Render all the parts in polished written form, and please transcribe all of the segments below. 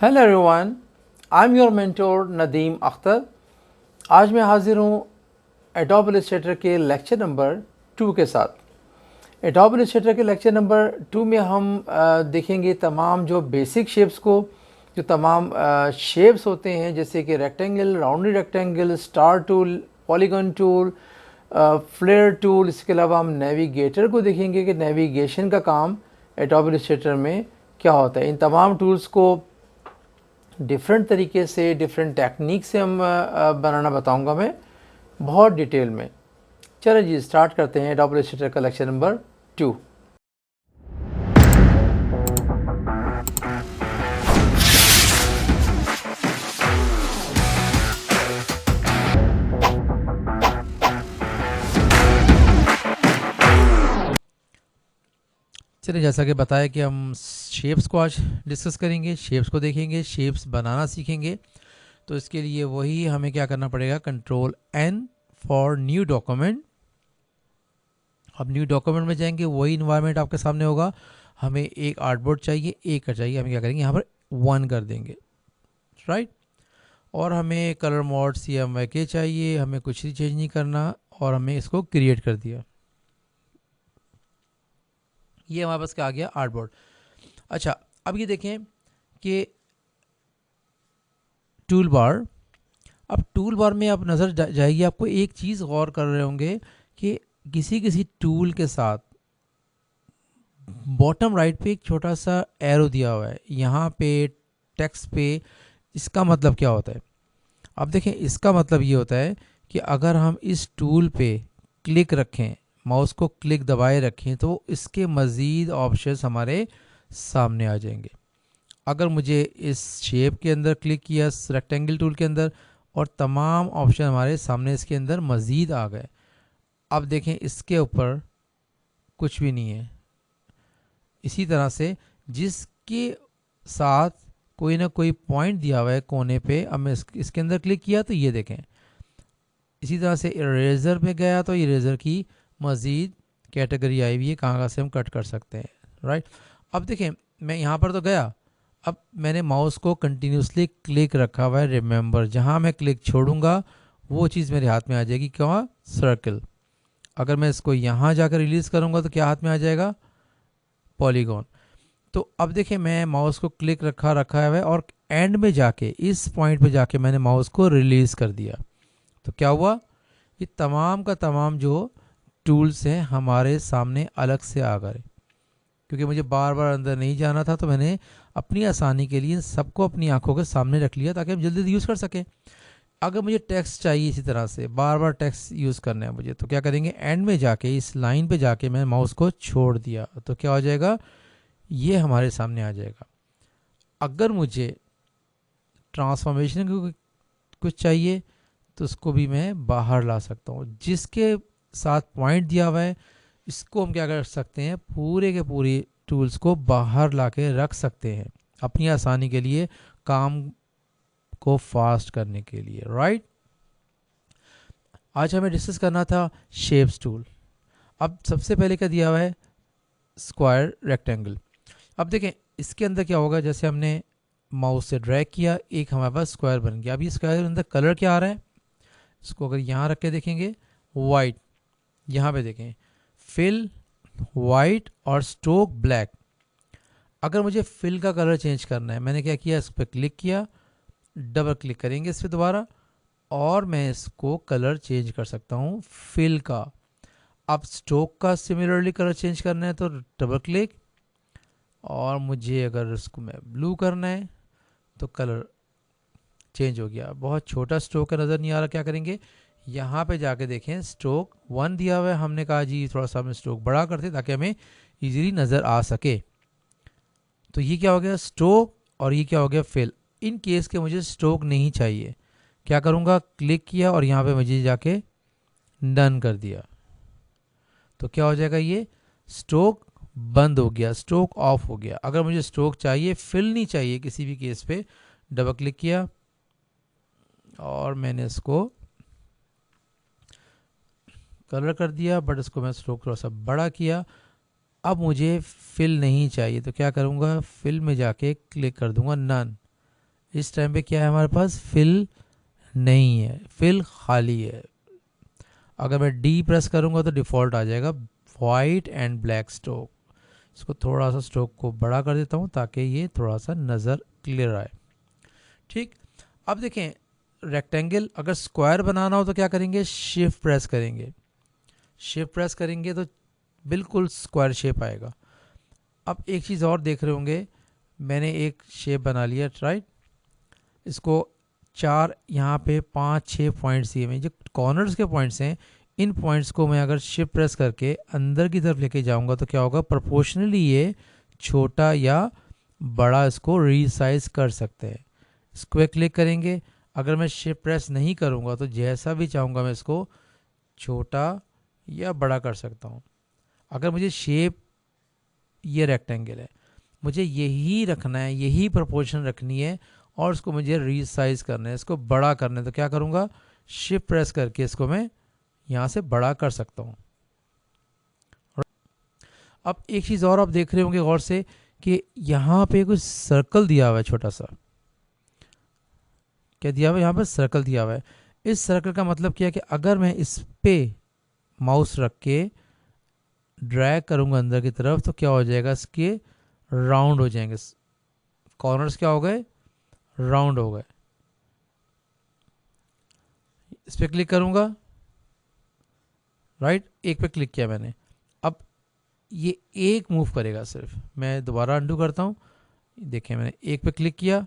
Hello everyone, I am your mentor Nadeem Akhtar. आज मैं हाजिर हूँ एडोब इलस्ट्रेटर के लेक्चर नंबर 2 के साथ। एडोब इलस्ट्रेटर के लेक्चर नंबर 2 में हम देखेंगे तमाम जो बेसिक शेप्स को, जो तमाम शेप्स होते हैं जैसे कि rectangle, rounded rectangle, star tool, polygon tool, flare tool. इसके अलावा हम नेविगेटर को देखेंगे कि नेविगेशन का काम एडोब इलस्ट्रेटर में क्या होता है। इन तमाम टूल्स को डिफरेंट तरीके से, डिफरेंट टेक्निक से हम बनाना बताऊंगा मैं बहुत डिटेल में। चलो जी स्टार्ट करते हैं एडोब इलस्ट्रेटर का लेक्चर नंबर 2। चलिए, जैसा कि बताया कि हम शेप्स को आज डिस्कस करेंगे, शेप्स को देखेंगे, शेप्स बनाना सीखेंगे। तो इसके लिए वही हमें क्या करना पड़ेगा, control N for new document. अब न्यू डॉक्यूमेंट में जाएंगे, वही इन्वायरमेंट आपके सामने होगा। हमें एक आर्टबोर्ड चाहिए, एक का चाहिए, हमें क्या करेंगे यहाँ पर 1 कर देंगे, राइट। और हमें कलर मोड CMYK चाहिए, हमें कुछ भी चेंज नहीं करना, और हमें इसको क्रिएट कर दिया। ये हमारे पास क्या आ गया, आर्टबोर्ड। अच्छा, अब ये देखें कि टूल बार। अब टूल बार में आप नज़र जाएगी, आपको एक चीज़ गौर कर रहे होंगे कि किसी किसी टूल के साथ बॉटम राइट पे एक छोटा सा एरो दिया हुआ है, यहाँ पे टेक्स्ट पे। इसका मतलब क्या होता है? अब देखें, इसका मतलब ये होता है कि अगर हम इस टूल पे क्लिक रखें, माउस को क्लिक दबाए रखें, तो इसके मज़ीद ऑप्शंस हमारे सामने आ जाएंगे। अगर मुझे इस शेप के अंदर क्लिक किया, रेक्टेंगल टूल के अंदर, और तमाम ऑप्शन हमारे सामने इसके अंदर मज़ीद आ गए। अब देखें, इसके ऊपर कुछ भी नहीं है। इसी तरह से जिसके साथ कोई ना कोई पॉइंट दिया हुआ है कोने पे, अब मैं इसके अंदर क्लिक किया तो ये देखें। इसी तरह से इरेजर पे गया तो इरेजर की मज़ीद कैटेगरी आई हुई है, कहाँ से हम कट कर सकते हैं, राइट। अब देखें, मैं यहाँ पर तो गया, अब मैंने माउस को कंटिन्यूसली क्लिक रखा हुआ है, रिमेंबर। जहाँ मैं क्लिक छोड़ूंगा वो चीज़ मेरे हाथ में आ जाएगी, क्या, सर्कल। अगर मैं इसको यहाँ जाकर रिलीज़ करूँगा तो क्या हाथ में आ जाएगा, पॉलीगॉन। तो अब देखिए, मैं माउस को क्लिक रखा है, और एंड में जाके इस पॉइंट पे जाके मैंने माउस को रिलीज़ कर दिया। तो क्या हुआ, ये तमाम का तमाम जो टूल्स हैं हमारे सामने अलग से आ गए। क्योंकि मुझे बार बार अंदर नहीं जाना था, तो मैंने अपनी आसानी के लिए सबको अपनी आंखों के सामने रख लिया ताकि हम जल्दी जल्दी यूज़ कर सकें। अगर मुझे टेक्स्ट चाहिए, इसी तरह से बार बार टेक्स्ट यूज़ करना है मुझे, तो क्या करेंगे, एंड में जाके इस लाइन पे जाके मैं माउस को छोड़ दिया, तो क्या हो जाएगा, ये हमारे सामने आ जाएगा। अगर मुझे ट्रांसफॉर्मेशन कुछ चाहिए तो उसको भी मैं बाहर ला सकता हूँ। जिसके साथ पॉइंट दिया हुआ है, इसको हम क्या कर सकते हैं, पूरे के पूरे टूल्स को बाहर ला के रख सकते हैं अपनी आसानी के लिए, काम को फास्ट करने के लिए, राइट। आज हमें डिस्कस करना था शेप्स टूल। अब सबसे पहले क्या दिया हुआ है, स्क्वायर, रेक्टेंगल। अब देखें, इसके अंदर क्या होगा, जैसे हमने माउस से ड्रैग किया, एक हमारे पास स्क्वायर बन गया। अब ये स्क्वायर के अंदर कलर क्या आ रहा है, इसको अगर यहाँ रख के देखेंगे, वाइट। यहाँ पे देखें, फिल वाइट और स्ट्रोक ब्लैक। अगर मुझे फिल का कलर चेंज करना है, मैंने क्या किया, इस पर क्लिक किया, डबल क्लिक करेंगे इस पर दोबारा, और मैं इसको कलर चेंज कर सकता हूँ फिल का। अब स्ट्रोक का सिमिलरली कलर चेंज करना है तो डबल क्लिक, और मुझे अगर इसको मैं ब्लू करना है तो कलर चेंज हो गया। बहुत छोटा स्ट्रोक का नज़र नहीं आ रहा, क्या करेंगे, यहाँ पे जाके देखें, स्ट्रोक 1 दिया हुआ है, हमने कहा जी थोड़ा सा हमें स्ट्रोक बड़ा करते ताकि हमें इजीली नज़र आ सके। तो ये क्या हो गया, स्ट्रोक, और ये क्या हो गया, फिल। इन केस के मुझे स्ट्रोक नहीं चाहिए, क्या करूँगा, क्लिक किया और यहाँ पे मुझे जाके डन कर दिया, तो क्या हो जाएगा, ये स्ट्रोक बंद हो गया, स्ट्रोक ऑफ हो गया। अगर मुझे स्ट्रोक चाहिए, फिल नहीं चाहिए किसी भी केस पे, डबल क्लिक किया और मैंने इसको कलर कर दिया, बट इसको मैं स्ट्रोक थोड़ा सा बड़ा किया। अब मुझे फिल नहीं चाहिए, तो क्या करूँगा, फिल में जाके क्लिक कर दूंगा नन, इस टाइम पे क्या है हमारे पास, फिल नहीं है, फिल खाली है। अगर मैं डी प्रेस करूँगा तो डिफ़ॉल्ट आ जाएगा वाइट एंड ब्लैक स्ट्रोक। इसको थोड़ा सा स्ट्रोक को बड़ा कर देता हूँ ताकि ये थोड़ा सा नज़र क्लियर आए। ठीक, अब देखें रेक्टेंगल अगर स्क्वायर बनाना हो तो क्या करेंगे, शिफ्ट प्रेस करेंगे, शिफ्ट प्रेस करेंगे तो बिल्कुल स्क्वायर शेप आएगा। अब एक चीज़ और देख रहे होंगे, मैंने एक शेप बना लिया, राइट। इसको 4 यहाँ पे 5-6 पॉइंट्स दिए हैं, जो कॉर्नर्स के पॉइंट्स हैं, इन पॉइंट्स को मैं अगर शिफ्ट प्रेस करके अंदर की तरफ लेके जाऊंगा तो क्या होगा, प्रोपोर्शनली ये छोटा या बड़ा इसको रीसाइज कर सकते हैं। इसको एक क्लिक करेंगे, अगर मैं शिफ्ट प्रेस नहीं करूंगा तो जैसा भी चाहूँगा मैं इसको छोटा या बड़ा कर सकता हूँ। अगर मुझे शेप, ये रेक्टेंगल है, मुझे यही रखना है, यही प्रोपोर्शन रखनी है और इसको मुझे रीसाइज करना है, इसको बड़ा करना है, तो क्या करूँगा, शिफ्ट प्रेस करके इसको मैं यहाँ से बड़ा कर सकता हूँ। अब एक चीज़ और आप देख रहे होंगे गौर से कि यहाँ पे कुछ सर्कल दिया हुआ है, छोटा सा क्या दिया हुआ है, यहाँ पर सर्कल दिया हुआ है। इस सर्कल का मतलब क्या है कि अगर मैं इस पे माउस रख के ड्रैग करूँगा अंदर की तरफ तो क्या हो जाएगा, इसके राउंड हो जाएंगे, कॉर्नर्स क्या हो गए, राउंड हो गए। इस पर क्लिक करूँगा, राइट, एक पे क्लिक किया मैंने, अब ये एक मूव करेगा सिर्फ। मैं दोबारा अंडू करता हूँ, देखिए मैंने एक पे क्लिक किया,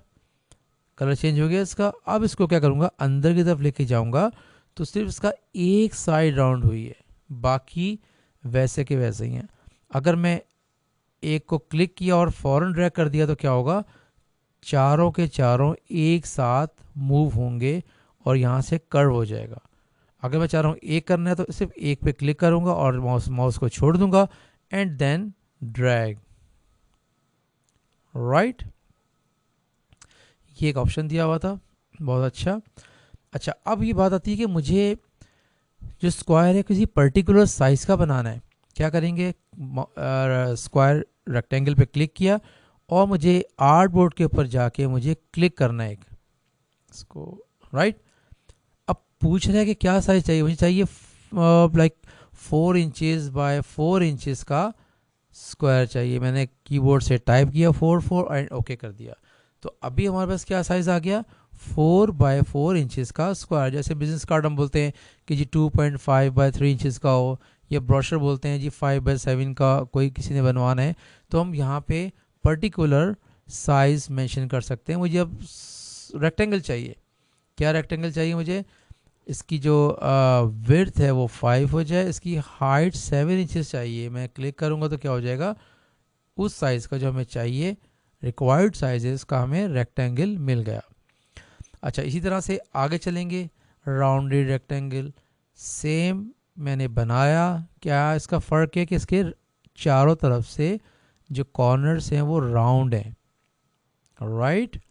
कलर चेंज हो गया इसका। अब इसको क्या करूँगा, अंदर की तरफ लेके जाऊँगा तो सिर्फ इसका एक साइड राउंड हुई है, बाकी वैसे के वैसे ही हैं। अगर मैं एक को क्लिक किया और फौरन ड्रैग कर दिया तो क्या होगा, चारों के चारों एक साथ मूव होंगे और यहाँ से कर्व हो जाएगा। अगर मैं चाह रहा हूँ एक करना है तो सिर्फ एक पे क्लिक करूँगा और माउस को छोड़ दूंगा एंड देन ड्रैग, राइट। ये एक ऑप्शन दिया हुआ था, बहुत अच्छा। अच्छा, अब ये बात आती है कि मुझे जो स्क्वायर है किसी पर्टिकुलर साइज का बनाना है। क्या करेंगे, स्क्वायर रेक्टेंगल पे क्लिक किया और मुझे आर्ट बोर्ड के ऊपर जाके मुझे क्लिक करना है इसको, राइट। अब पूछ रहा है कि क्या साइज चाहिए, मुझे चाहिए लाइक 4 इंचेस बाय 4 इंचेस का स्क्वायर चाहिए। मैंने कीबोर्ड से टाइप किया 4 एंड ओके कर दिया। तो अभी हमारे पास क्या साइज आ गया, 4 बाय 4 इंचेस का स्क्वायर। जैसे बिजनेस कार्ड हम बोलते हैं कि जी 2.5 बाय 3 इंचेस का हो, या ब्रोशर बोलते हैं जी 5 बाय 7 का कोई किसी ने बनवाना है, तो हम यहाँ पे पर्टिकुलर साइज मेंशन कर सकते हैं। मुझे अब रेक्टेंगल चाहिए, क्या रेक्टेंगल चाहिए मुझे, इसकी जो विड्थ है वो 5 हो जाए, इसकी हाइट 7 इंचेस चाहिए। मैं क्लिक करूँगा तो क्या हो जाएगा, उस साइज़ का जो हमें चाहिए, रिक्वायर्ड साइजेस का हमें रेक्टेंगल मिल गया। अच्छा, इसी तरह से आगे चलेंगे, राउंडेड रेक्टेंगल सेम मैंने बनाया। क्या इसका फ़र्क है कि इसके चारों तरफ से जो कॉर्नर्स हैं वो राउंड हैं, राइट।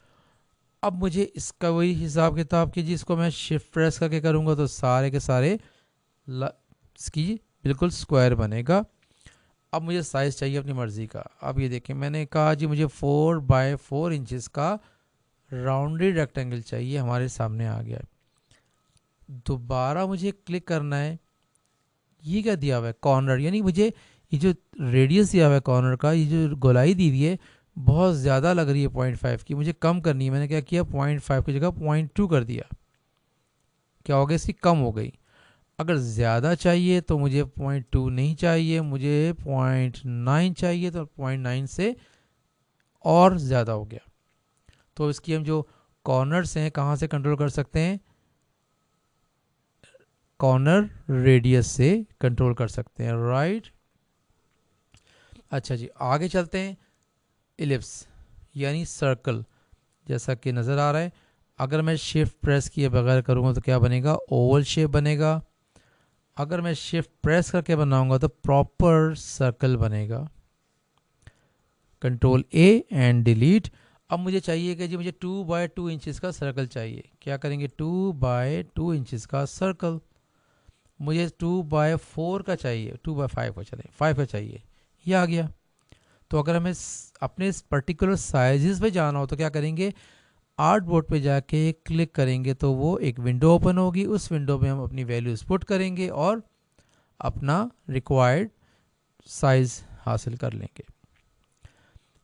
अब मुझे इसका वही हिसाब किताब की, जिसको मैं शिफ्ट प्रेस करके करूँगा तो सारे के सारे इसकी बिल्कुल स्क्वायर बनेगा। अब मुझे साइज़ चाहिए अपनी मर्ज़ी का। अब ये देखें, मैंने कहा जी मुझे 4 बाय 4 इंचेस का राउंडेड रेक्टेंगल चाहिए, हमारे सामने आ गया। दोबारा मुझे क्लिक करना है, ये क्या दिया हुआ है, कॉर्नर, यानी मुझे ये जो रेडियस दिया हुआ है कॉर्नर का, ये जो गोलाई दी हुई है बहुत ज़्यादा लग रही है 0.5 की, मुझे कम करनी है। मैंने क्या किया, 0.5 की जगह 0.2 कर दिया। क्या हो गया, इसकी कम हो गई। अगर ज़्यादा चाहिए तो मुझे 0.2 नहीं चाहिए, मुझे 0.9 चाहिए, तो 0.9 से और ज़्यादा हो गया। तो इसकी हम जो कॉर्नर्स हैं कहाँ से कंट्रोल कर सकते हैं, कॉर्नर रेडियस से कंट्रोल कर सकते हैं, राइट। अच्छा जी, आगे चलते हैं। इलिप्स यानी सर्कल, जैसा कि नज़र आ रहा है, अगर मैं शिफ्ट प्रेस किए बगैर करूँगा तो क्या बनेगा, ओवल शेप बनेगा। अगर मैं शिफ्ट प्रेस करके बनाऊंगा तो प्रॉपर सर्कल बनेगा। Control A and delete. अब मुझे चाहिए कि जी मुझे 2 बाय 2 इंचेस का सर्कल चाहिए। क्या करेंगे, 2 बाय 2 इंचेस का सर्कल। मुझे 2 बाय 4 का चाहिए, 2 बाय 5 का चले, 5 का चाहिए, ये आ गया। तो अगर हमें अपने इस पर्टिकुलर साइजेस पे जाना हो तो क्या करेंगे, आर्ट बोर्ड पे जाके क्लिक करेंगे तो वो एक विंडो ओपन होगी, उस विंडो में हम अपनी वैल्यूज़ पुट करेंगे और अपना रिक्वायर्ड साइज़ हासिल कर लेंगे।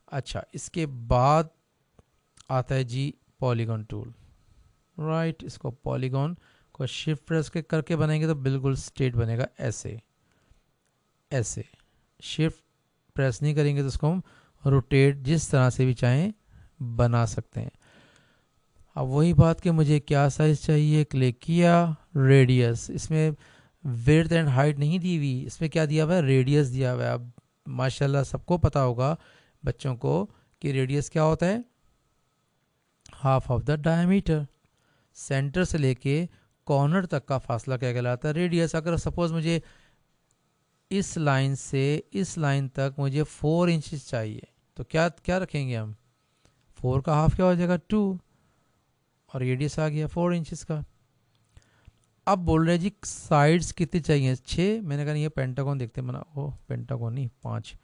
अच्छा, इसके बाद आता है जी पॉलीगॉन टूल, राइट। इसको पॉलीगॉन को शिफ्ट प्रेस के करके बनाएंगे तो बिल्कुल स्ट्रेट बनेगा, ऐसे ऐसे। शिफ्ट प्रेस नहीं करेंगे तो उसको हम रोटेट जिस तरह से भी चाहें बना सकते हैं। अब वही बात कि मुझे क्या साइज़ चाहिए, क्लिक किया, रेडियस, इसमें विड्थ एंड हाइट नहीं दी हुई, इसमें क्या दिया हुआ है, रेडियस दिया हुआ है। अब माशाल्लाह सबको पता होगा बच्चों को कि रेडियस क्या होता है, half of the diameter. Centre से लेके कॉर्नर तक का फासला क्या कहलाता है, रेडियस। अगर सपोज मुझे इस लाइन से इस लाइन तक मुझे 4 इंचेस चाहिए तो क्या क्या रखेंगे हम, 4 का हाफ क्या हो जाएगा, 2, और रेडियस आ गया 4 इंचेस का। अब बोल रहे हैं जी साइड्स कितनी चाहिए, 6। मैंने कहा नहीं, ये पेंटागन देखते हैं, मना ओ पेंटागन नहीं, 5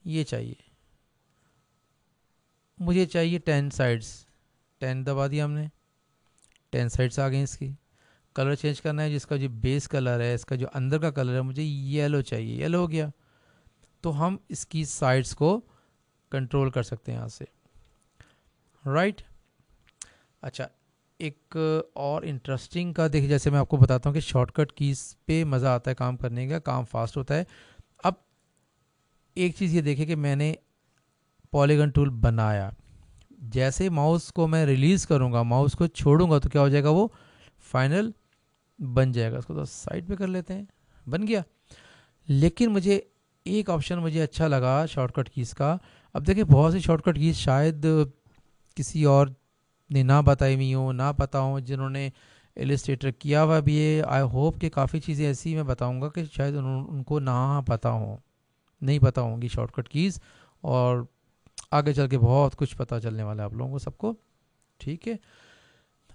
ये चाहिए। मुझे चाहिए 10 साइड्स, 10 दबा दिया हमने, 10 साइड्स आ गई इसकी। कलर चेंज करना है, जिसका जो बेस कलर है, इसका जो अंदर का कलर है, मुझे येलो चाहिए, येलो हो गया। तो हम इसकी साइड्स को कंट्रोल कर सकते हैं यहाँ से, राइट। अच्छा, एक और इंटरेस्टिंग का देखिए, जैसे मैं आपको बताता हूँ कि शॉर्टकट कीज़ पे मज़ा आता है काम करने का, काम फास्ट होता है। अब एक चीज़ ये देखें कि मैंने पॉलीगन टूल बनाया, जैसे माउस को मैं रिलीज़ करूँगा, माउस को छोड़ूंगा तो क्या हो जाएगा, वो फाइनल बन जाएगा। इसको तो साइड पे कर लेते हैं, बन गया। लेकिन मुझे एक ऑप्शन मुझे अच्छा लगा शॉर्टकट कीज़ का। अब देखिए बहुत सी शॉर्टकट कीज़ शायद किसी और ने ना बताई हुई हो, ना पता हो, जिन्होंने इलस्ट्रेटर किया हुआ भी है। आई होप कि काफ़ी चीज़ें ऐसी मैं बताऊंगा कि शायद उनको ना पता हो, नहीं पता होंगी शॉर्टकट कीज़, और आगे चल के बहुत कुछ पता चलने वाला है आप लोगों को सबको, ठीक है।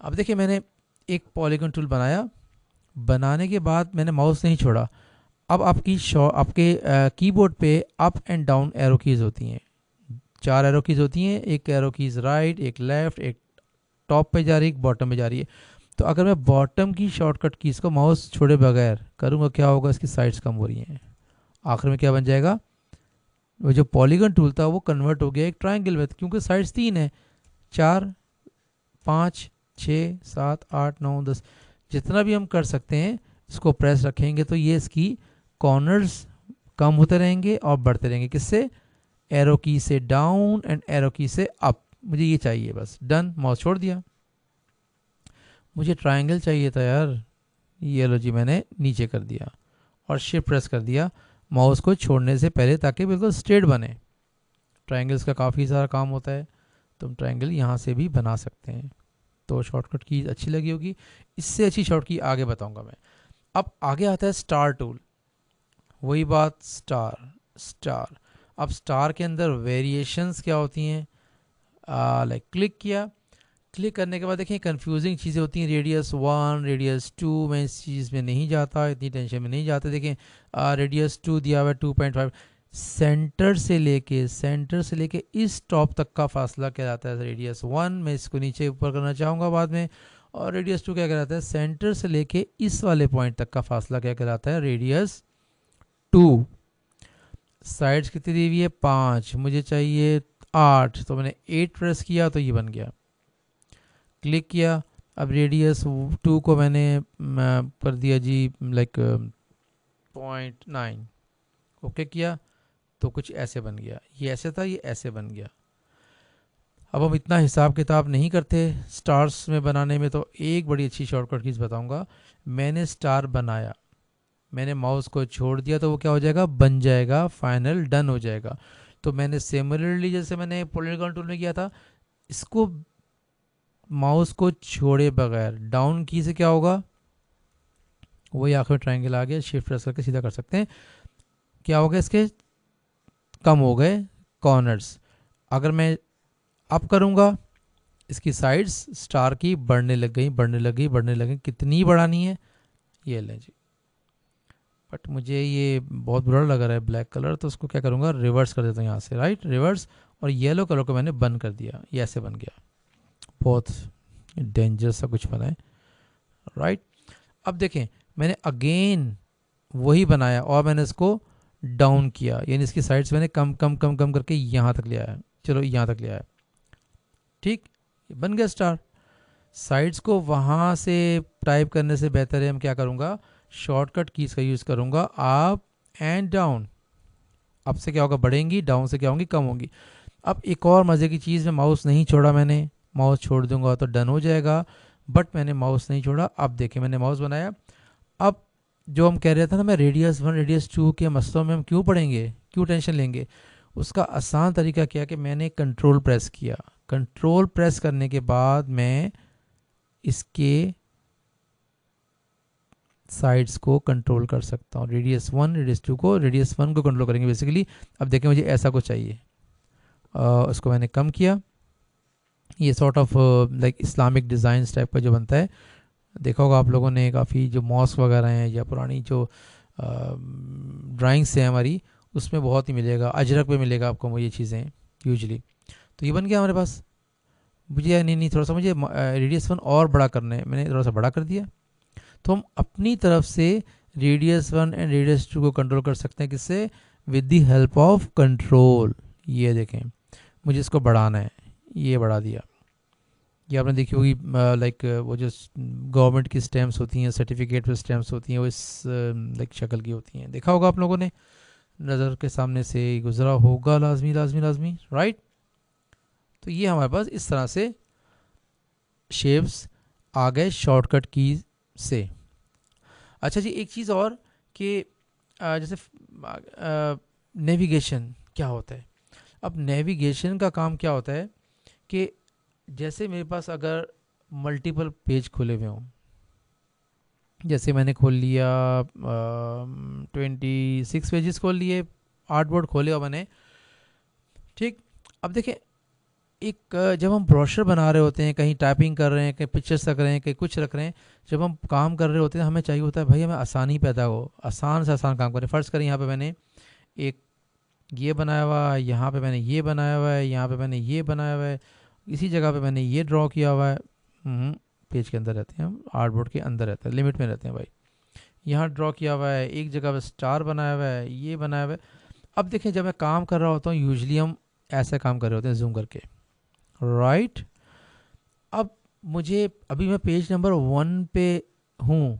अब देखिए मैंने एक पॉलीगन टूल बनाया, बनाने के बाद मैंने माउस नहीं छोड़ा। अब आपके कीबोर्ड पे up and down arrow keys होती हैं, 4 एरो कीज़ होती हैं, एक एरो कीज़ राइट, एक लेफ़्ट, एक टॉप पे जा रही है, एक बॉटम पे जा रही है। तो अगर मैं बॉटम की शॉर्टकट कीज़ को माउस छोड़े बगैर करूँगा, क्या होगा, इसकी साइड्स कम हो रही हैं। आखिर में क्या बन जाएगा, वो जो पॉलीगन टूल था वो कन्वर्ट हो गया एक ट्रायंगल में, क्योंकि साइड्स 3 है, 4, 5, 6, 7, 8, 9, 10, जितना भी हम कर सकते हैं। इसको प्रेस रखेंगे तो ये इसकी कॉर्नर्स कम होते रहेंगे और बढ़ते रहेंगे, किससे, एरो की से डाउन एंड एरो की से अप। मुझे ये चाहिए, बस डन, माउस छोड़ दिया। मुझे ट्रायंगल चाहिए था यार, ये लो जी मैंने नीचे कर दिया और शिफ्ट प्रेस कर दिया माउस को छोड़ने से पहले, ताकि बिल्कुल स्ट्रेट बने। ट्रायंगल्स का काफ़ी सारा काम होता है, तो हम ट्रायंगल यहाँ से भी बना सकते हैं। तो शॉर्टकट की अच्छी लगी होगी, इससे अच्छी शॉर्ट की आगे बताऊंगा मैं। अब आगे आता है स्टार टूल, वही बात, स्टार। अब स्टार के अंदर वेरिएशंस क्या होती हैं, लाइक क्लिक किया, क्लिक करने के बाद देखिए कंफ्यूजिंग चीज़ें होती हैं, रेडियस 1, रेडियस 2, मैं इस चीज़ में नहीं जाता, इतनी टेंशन में नहीं जाता। देखें रेडियस 2 दिया हुआ है, 2.5, सेंटर से लेके इस टॉप तक का फासला क्या जाता है, रेडियस 1। मैं इसको नीचे ऊपर करना चाहूँगा बाद में। और रेडियस 2 क्या कहलाता है, सेंटर से लेके इस वाले पॉइंट तक का फासला क्या कहलाता है, रेडियस 2। साइड्स कितनी दी हुई है, 5, मुझे चाहिए 8, तो मैंने 8 प्रेस किया तो ये बन गया। क्लिक किया, अब रेडियस 2 को मैंने कर दिया जी लाइक 0.9, ओके किया तो कुछ ऐसे बन गया। ये ऐसे था, ये ऐसे बन गया। अब हम इतना हिसाब किताब नहीं करते स्टार्स में बनाने में, तो एक बड़ी अच्छी शॉर्टकट कीज़ बताऊंगा। मैंने स्टार बनाया, मैंने माउस को छोड़ दिया तो वो क्या हो जाएगा, बन जाएगा, फाइनल डन हो जाएगा। तो मैंने सिमिलरली जैसे मैंने पॉलीगॉन टूल में किया था, इसको माउस को छोड़े बगैर डाउन की से क्या होगा, वही आखिर ट्रायंगल आ गया, शिफ्ट प्रेस करके सीधा कर सकते हैं। क्या हो गया, इसके कम हो गए कॉर्नर्स। अगर मैं अप करूँगा, इसकी साइड्स स्टार की बढ़ने लग गई। कितनी बढ़ानी है, ये लें जी। बट मुझे ये बहुत बुरा लग रहा है ब्लैक कलर, तो उसको क्या करूँगा, रिवर्स कर देता हूँ यहाँ से, राइट, रिवर्स, और येलो कलर को मैंने बंद कर दिया, ये ऐसे बन गया। बहुत डेंजर सा कुछ बना है, राइट। अब देखें मैंने अगेन वही बनाया और मैंने इसको डाउन किया, यानी इसकी साइड्स मैंने कम कम कम कम करके यहाँ तक ले आया, चलो यहाँ तक ले आया, ठीक, बन गया स्टार। साइड्स को वहाँ से टाइप करने से बेहतर है हम क्या करूँगा, शॉर्टकट कीज का यूज़ करूँगा, अप एंड डाउन। अप से क्या होगा बढ़ेंगी, डाउन से क्या होंगी कम होंगी। अब एक और मज़े की चीज़, मैं माउस नहीं छोड़ा, मैंने माउस छोड़ दूंगा तो डन हो जाएगा, बट मैंने माउस नहीं छोड़ा। अब देखें मैंने माउस बनाया। अब जो हम कह रहे थे ना, मैं रेडियस 1 रेडियस 2 के मसलों में हम क्यों पढ़ेंगे, क्यों टेंशन लेंगे, उसका आसान तरीका क्या कि मैंने कंट्रोल प्रेस किया। कंट्रोल प्रेस करने के बाद मैं इसके साइड्स को कंट्रोल कर सकता हूँ, रेडियस 1 रेडियस 2 को, रेडियस 1 को कंट्रोल करेंगे बेसिकली। अब देखें मुझे ऐसा कुछ चाहिए, उसको मैंने कम किया। ये sort of like Islamic design type का जो बनता है, देखा होगा आप लोगों ने, काफ़ी जो मॉस्क वगैरह हैं या पुरानी जो ड्राइंग्स हैं हमारी, उसमें बहुत ही मिलेगा, अजरक पे मिलेगा आपको वो ये चीज़ें यूजुअली। तो ये बन गया हमारे पास। मुझे नहीं थोड़ा सा मुझे रेडियस 1 और बड़ा करना है, मैंने थोड़ा सा बड़ा कर दिया। तो हम अपनी तरफ से रेडियस 1 एंड रेडियस 2 को कंट्रोल कर सकते हैं, किससे, with the help of control. ये देखें मुझे इसको बढ़ाना है, ये बढ़ा दिया। ये आपने देखी होगी लाइक वो जो गवर्नमेंट की स्टैम्प्स होती हैं, सर्टिफिकेट पे स्टैम्प्स होती हैं, वो इस लाइक शक्ल की होती हैं, देखा होगा आप लोगों ने, नज़र के सामने से गुजरा होगा लाजमी लाजमी लाजमी, राइट। तो ये हमारे पास इस तरह से शेप्स आ गए शॉर्टकट की से। अच्छा जी, एक चीज़ और कि जैसे नेविगेशन क्या होता है। अब नेविगेशन का काम क्या होता है कि जैसे मेरे पास अगर मल्टीपल पेज खुले हुए हों, जैसे मैंने खोल लिया 26 पेजेस खोल लिए, आर्टबोर्ड खोले और मैंने, ठीक। अब देखें जब हम ब्रोशर बना रहे होते हैं, कहीं टाइपिंग कर रहे हैं, कहीं पिक्चर्स रख रहे हैं, कहीं कुछ रख रहे हैं, जब हम काम कर रहे होते हैं हमें चाहिए होता है भाई हमें आसानी पैदा हो, आसान से आसान काम करें। फ़र्ज़ करें यहाँ पे मैंने एक ये बनाया हुआ है, यहाँ पे मैंने ये बनाया हुआ है, यहाँ पे मैंने ये बनाया हुआ है, इसी जगह पे मैंने ये ड्रॉ किया हुआ है। पेज के अंदर रहते हैं हम, आर्टबोर्ड के अंदर रहते हैं, लिमिट में रहते हैं भाई। यहाँ ड्रॉ किया हुआ है, एक जगह पे स्टार बनाया हुआ है, ये बनाया हुआ है। अब देखें जब मैं काम कर रहा होता हूँ यूजुअली हम ऐसे काम कर रहे होते हैं जूम करके, राइट। अब मुझे अभी मैं पेज नंबर 1 पे हूँ,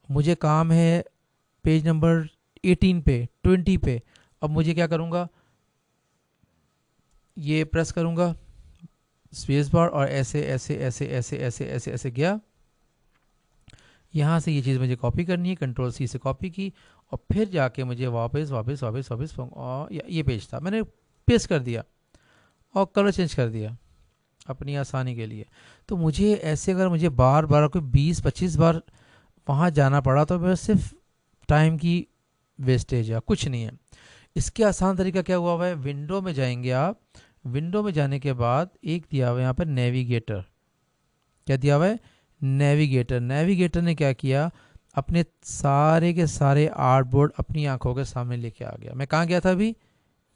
मुझे काम है पेज नंबर 18 पे, 20 पे। अब मुझे क्या करूँगा, ये प्रेस करूँगा स्पेस बार और ऐसे ऐसे ऐसे ऐसे ऐसे ऐसे ऐसे गया। यहाँ से ये चीज़ मुझे कॉपी करनी है, कंट्रोल सी से कॉपी की और फिर जाके मुझे वापस वापस वापस वापस और ये पेज था मैंने पेस्ट कर दिया और कलर चेंज कर दिया अपनी आसानी के लिए। तो मुझे ऐसे अगर मुझे बार बार कोई 20-25 बार वहाँ जाना पड़ा तो मेरा सिर्फ टाइम की वेस्टेज है, कुछ नहीं है। इसके आसान तरीका क्या हुआ है, विंडो में जाएंगे आप, विंडो में जाने के बाद एक दिया हुआ है यहाँ पर नेविगेटर। क्या दिया हुआ है, नेविगेटर। नेविगेटर ने क्या किया, अपने सारे के सारे आर्टबोर्ड अपनी आंखों के सामने लेके आ गया। मैं कहाँ गया था अभी,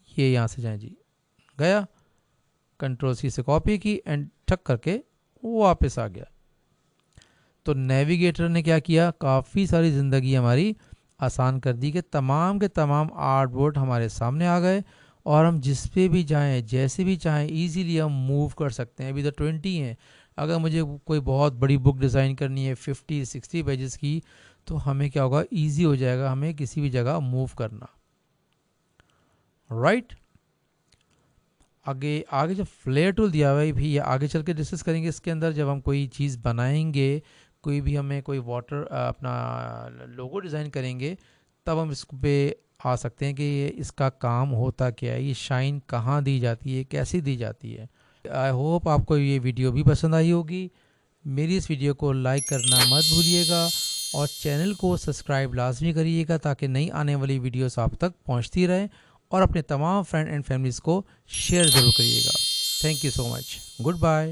ये यहाँ से जाए जी, गया, कंट्रोल सी से कॉपी की एंड ठक करके वापस आ गया। तो नेविगेटर ने क्या किया, काफ़ी सारी ज़िंदगी हमारी आसान कर दी कि तमाम के तमाम आर्टबोर्ड हमारे सामने आ गए और हम जिस पे भी जाएं, जैसे भी चाहें, इजीली हम मूव कर सकते हैं। अभी तो 20 हैं, अगर मुझे कोई बहुत बड़ी बुक डिज़ाइन करनी है 50-60 पेजेस की, तो हमें क्या होगा, इजी हो जाएगा हमें किसी भी जगह मूव करना, राइट। आगे जो फ्लेयर टूल दिया हुआ है भी, ये आगे चल के डिस्कस करेंगे इसके अंदर। जब हम कोई चीज़ बनाएंगे, कोई भी हमें कोई वाटर अपना लोगो डिज़ाइन करेंगे, तब हम इस पे आ सकते हैं कि ये इसका काम होता क्या है, ये शाइन कहाँ दी जाती है, कैसे दी जाती है। आई होप आपको ये वीडियो भी पसंद आई होगी। मेरी इस वीडियो को लाइक करना मत भूलिएगा और चैनल को सब्सक्राइब लाजमी करिएगा ताकि नई आने वाली वीडियोस आप तक पहुंचती रहें, और अपने तमाम फ्रेंड एंड फैमिलीज़ को शेयर ज़रूर करिएगा। Thank you so much, good bye.